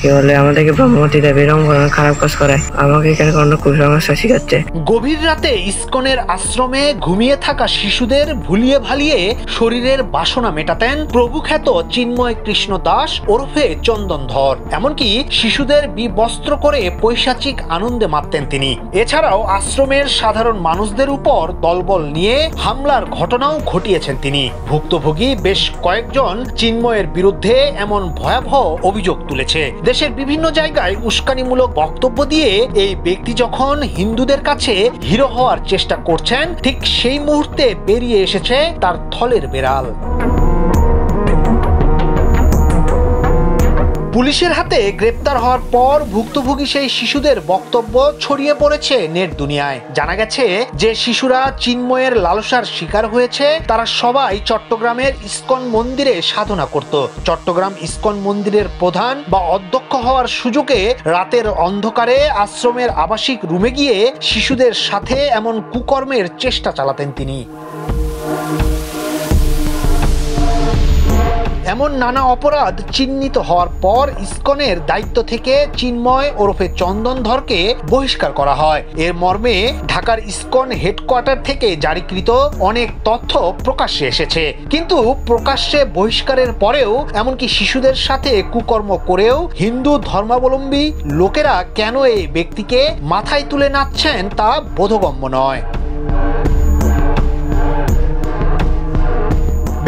কি বলে আমাদেরকে ব্রহ্মমতি দেয়, এরকম খারাপ কাজ করায়, আমাকে এখানে কোনো কুসংস্কার শিখাচ্ছে। গভীর রাতে ইসকনের আশ্রমে ঘুমিয়ে থাকা শিশুদের ভুলিয়ে ভালিয়ে শরীরের বাসনা মেটাতেন প্রভু খ্যাত চিন্ময় কৃষ্ণ দাস ওরফে চন্দনধর। এমনকি শিশুদের বিবস্ত্র করে পৈশাচিক আনন্দে মাততেন তিনি। এছাড়াও আশ্রমের সাধারণ মানুষদের উপর দলবল নিয়ে হামলার ঘটনাও ঘটিয়েছেন তিনি। ভুক্তভোগী বেশ কয়েকজন চিন্ময়ের বিরুদ্ধে এমন ভয়াবহ অভিযোগ তুলেছে। দেশের বিভিন্ন জায়গায় উস্কানিমূলক বক্তব্য দিয়ে এই ব্যক্তি যখন হিন্দুদের কাছে হিরো হওয়ার চেষ্টা করছেন, ঠিক সেই মুহূর্তে বেরিয়ে এসেছে তার থলের বেড়াল। পুলিশের হাতে গ্রেপ্তার হওয়ার পর ভুক্তভোগী সেই শিশুদের বক্তব্য ছড়িয়ে পড়েছে নেট দুনিয়ায়। জানা গেছে যে শিশুরা চিন্ময়ের লালসার শিকার হয়েছে তারা সবাই চট্টগ্রামের ইসকন মন্দিরে সাধনা করত। চট্টগ্রাম ইসকন মন্দিরের প্রধান বা অধ্যক্ষ হওয়ার সুযোগে রাতের অন্ধকারে আশ্রমের আবাসিক রুমে গিয়ে শিশুদের সাথে এমন কুকর্মের চেষ্টা চালাতেন তিনি। এমন নানা অপরাধ চিহ্নিত হওয়ার পর ইসকনের দায়িত্ব থেকে চিন্ময় ওরফে চন্দনধরকে বহিষ্কার করা হয়। এর মর্মে ঢাকার ইসকন হেডকোয়ার্টার থেকে জারিকৃত অনেক তথ্য প্রকাশ্যে এসেছে। কিন্তু প্রকাশ্যে বহিষ্কারের পরেও এমনকি শিশুদের সাথে কুকর্ম করেও হিন্দু ধর্মাবলম্বী লোকেরা কেন এই ব্যক্তিকে মাথায় তুলে নাচছেন তা বোধগম্য নয়।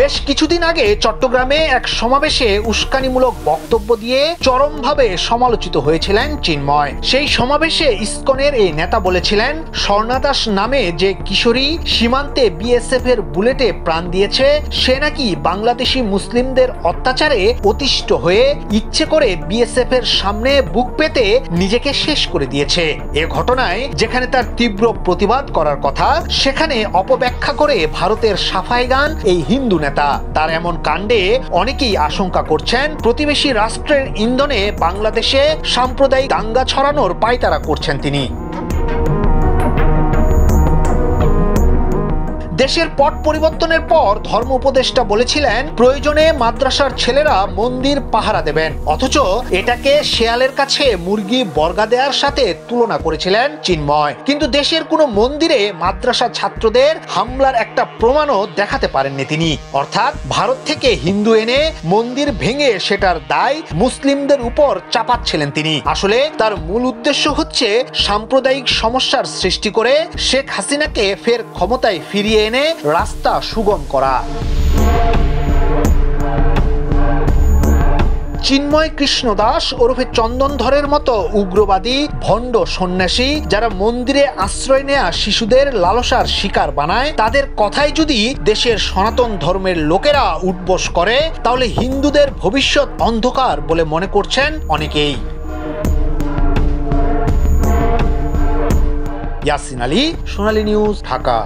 বেশ কিছুদিন আগে চট্টগ্রামে এক সমাবেশে উস্কানিমূলক বক্তব্য দিয়ে চরমভাবে সমালোচিত হয়েছিলেন চিন্ময়। সেই সমাবেশে ইসকনের এই নেতা বলেছিলেন, স্বর্ণা দাস নামে যে কিশোরী সীমান্তে বিএসএফ এর বুলেটে প্রাণ দিয়েছে সে নাকি বাংলাদেশি মুসলিমদের অত্যাচারে অতিষ্ঠ হয়ে ইচ্ছে করে বিএসএফ এর সামনে বুক পেতে নিজেকে শেষ করে দিয়েছে। এ ঘটনায় যেখানে তার তীব্র প্রতিবাদ করার কথা, সেখানে অপব্যাখ্যা করে ভারতের সাফাই গান এই হিন্দু নেতা। তার এমন কাণ্ডে অনেকেই আশঙ্কা করছেন প্রতিবেশী রাষ্ট্রের ইন্ধনে বাংলাদেশে সাম্প্রদায়িক দাঙ্গা ছড়ানোর পায়তারা করছেন তিনি। দেশের পট পরিবর্তনের পর ধর্ম উপদেষ্টা বলেছিলেন প্রয়োজনে মাদ্রাসার ছেলেরা মন্দির পাহারা দেবেন, অথচ এটাকে শেয়ালের কাছে মুরগি বর্গা দেওয়ার সাথে তুলনা করেছিলেন চিন্ময়। কিন্তু দেশের কোনো মন্দিরে মাদ্রাসা ছাত্রদের হামলার একটা প্রমাণও দেখাতে পারেননি তিনি। অর্থাৎ ভারত থেকে হিন্দু এনে মন্দির ভেঙে সেটার দায় মুসলিমদের উপর চাপাচ্ছিলেন তিনি। আসলে তার মূল উদ্দেশ্য হচ্ছে সাম্প্রদায়িক সমস্যার সৃষ্টি করে শেখ হাসিনাকে ফের ক্ষমতায় ফিরিয়ে এনে রাস্তা সুগম করা। চিন্ময় কৃষ্ণ দাস ওরফে চন্দনধরের মতো উগ্রবাদী ভণ্ড সন্ন্যাসী যারা মন্দিরে আশ্রয় নেয়া শিশুদের লালসার শিকার বানায়, তাদের কথাই যদি দেশের সনাতন ধর্মের লোকেরা উঠবোস করে তাহলে হিন্দুদের ভবিষ্যৎ অন্ধকার বলে মনে করছেন অনেকেই। ইয়াসিন আলী, সোনালী নিউজ, ঢাকা।